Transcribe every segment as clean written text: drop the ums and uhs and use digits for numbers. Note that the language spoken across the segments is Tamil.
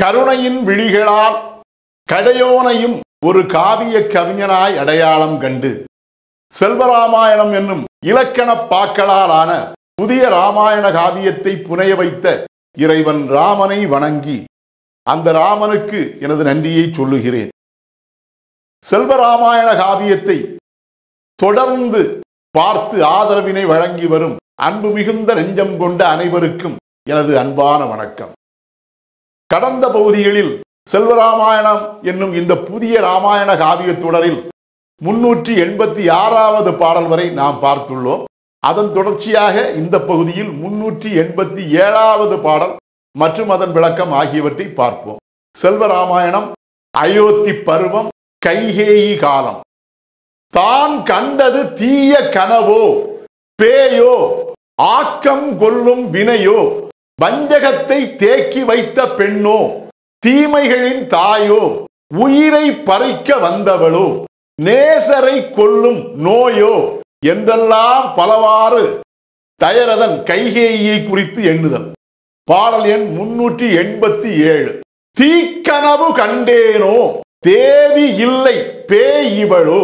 கருணையின் விழிகளால் கடையோனையும் ஒரு காவிய கவிஞனாய் அடையாளம் கண்டு செல்வராமாயணம் என்னும் இலக்கண பாக்களாலான புதிய ராமாயண காவியத்தை புனைய வைத்த இறைவன் ராமனை வணங்கி அந்த ராமனுக்கு எனது நன்றியை சொல்லுகிறேன். செல்வராமாயண காவியத்தை தொடர்ந்து பார்த்து ஆதரவினை வழங்கி வரும் அன்பு மிகுந்த நெஞ்சம் கொண்ட அனைவருக்கும் எனது அன்பான வணக்கம். கடந்த பகுதிகளில் செல்வராமாயணம் என்னும் இந்த புதிய ராமாயண காவிய தொடரில் 386வது பாடல் வரை நாம் பார்த்துள்ளோம். அதன் தொடர்ச்சியாக இந்த பகுதியில் 387வது பாடல் மற்றும் அதன் விளக்கம் ஆகியவற்றை பார்ப்போம். செல்வராமாயணம் அயோத்தி பருவம், கைகேயி காலம். தான் கண்டது தீய கனவோ பேயோ ஆக்கம் கொள்ளும் வினையோ வஞ்சகத்தை தேக்கி வைத்த பெண்ணோ தீமைகளின் தாயோ உயிரை பறிக்க வந்தவளோ நேசரை கொல்லும் நோயோ என்றெல்லாம் பலவாறு தயரதன் கைகேயியை குறித்து எண்ணுதல். பாடல் எண் 387. தீக்கனவு கண்டேனோ தேவி இல்லை பேய் இவளோ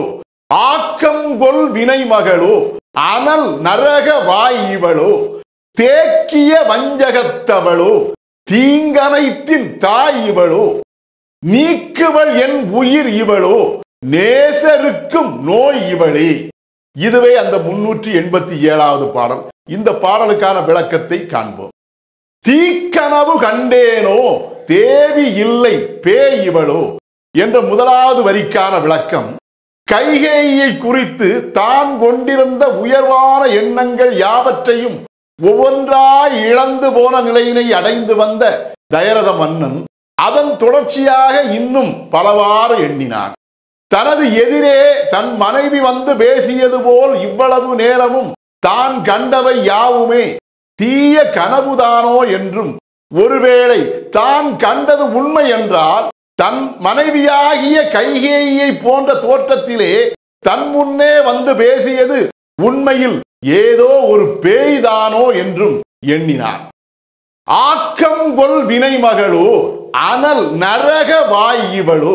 ஆக்கங்கொள் வினை மகளோ அனல் நரக வாய் இவளோ தேக்கிய வஞ்சகத்தவளோ தீங்கனைத்தின் தாய் இவளோ நீக்குவள் என் உயிர் இவளோ நேசருக்கும் நோய் இவளே. இதுவே அந்த 387வது பாடல். இந்த பாடலுக்கான விளக்கத்தை காண்போம். தீக்கனவு கண்டேனோ தேவி இல்லை பேய் இவளோ என்ற முதலாவது வரிக்கான விளக்கம், கைகேயியை குறித்து தான் கொண்டிருந்த உயர்வான எண்ணங்கள் யாவற்றையும் ஒவ்வொன்றாய் இழந்து போன நிலையினை அடைந்து வந்த தயரத மன்னன் அதன் தொடர்ச்சியாக இன்னும் பலவாறு எண்ணினான். தனது எதிரே தன் மனைவி வந்து பேசியது போல் இவ்வளவு நேரமும் தான் கண்டவை யாவுமே தீய கனவுதானோ என்றும், ஒருவேளை தான் கண்டது உண்மை என்றால் தன் மனைவியாகிய கைகேயியை போன்ற தோற்றத்திலே தன் முன்னே வந்து பேசியது உண்மையில் ஏதோ ஒரு பேய்தானோ என்றும் எண்ணினான். ஆக்கங்கொள் வினை மகளோ அனல் நரக வாய் இவளோ.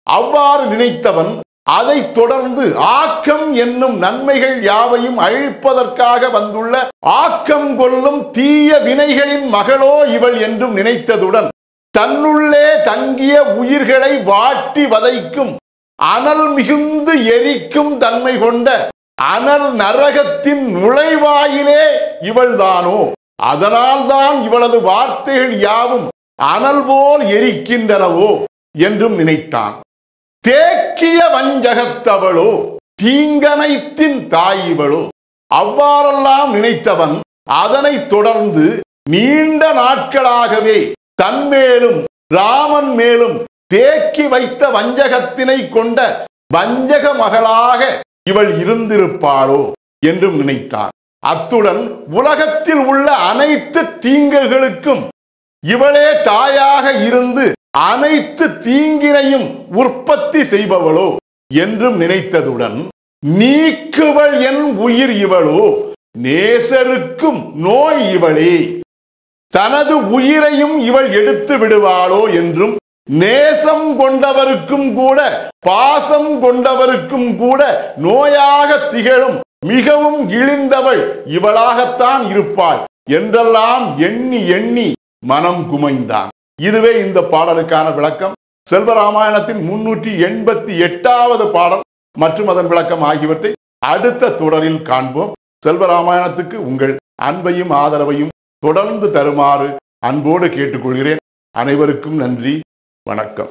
அவ்வாறு நினைத்தவன் அதை தொடர்ந்து ஆக்கம் என்னும் நன்மைகள் யாவையும் அழிப்பதற்காக வந்துள்ள ஆக்கம் கொள்ளும் தீய வினைகளின் மகளோ இவள் என்றும் நினைத்ததுடன் தன்னுள்ளே தங்கிய உயிர்களை வாட்டி வதைக்கும் அனல் மிகுந்து எரிக்கும் தன்மை கொண்ட அனல் நரகத்தின் நுழைவாயிலே இவள்தானோ, அதனால்தான் இவளது வார்த்தைகள் யாவும் அனல் போல் எரிக்கின்றனவோ என்றும் நினைத்தான். தேக்கிய வஞ்சகத்தவளோ தீங்கனைத்தின் தாய் இவளோ. அவ்வாறெல்லாம் நினைத்தவன் அதனை தொடர்ந்து நீண்ட நாட்களாகவே தன்மேலும் ராமன் மேலும் தேக்கி வைத்த வஞ்சகத்தினை கொண்ட வஞ்சக மகளாக இவள் இருந்திருப்பாளோ என்றும் நினைத்தான். அத்துடன் உலகத்தில் உள்ள அனைத்து தீங்குகளுக்கும் இவளே தாயாக இருந்து அனைத்து தீங்கினையும் உற்பத்தி செய்பவளோ என்றும் நினைத்ததுடன் நீக்குவள் என் உயிர் இவளோ நேசருக்கும் நோய் இவளே. தனது உயிரையும் இவள் எடுத்து விடுவாளோ என்றும், நேசம் கொண்டவருக்கும் கூட பாசம் கொண்டவருக்கும் கூட நோயாக திகழும் மிகவும் இழிந்தவள் இவளாகத்தான் இருப்பாள் என்றெல்லாம் எண்ணி எண்ணி மனம் குமைந்தான். இதுவே இந்த பாடலுக்கான விளக்கம். செல்வராமாயணத்தின் 388வது பாடல் மற்றும் அதன் விளக்கம் ஆகியவற்றை அடுத்த தொடரில் காண்போம். செல்வராமாயணத்துக்கு உங்கள் அன்பையும் ஆதரவையும் தொடர்ந்து தருமாறு அன்போடு கேட்டுக்கொள்கிறேன். அனைவருக்கும் நன்றி, வணக்கம்.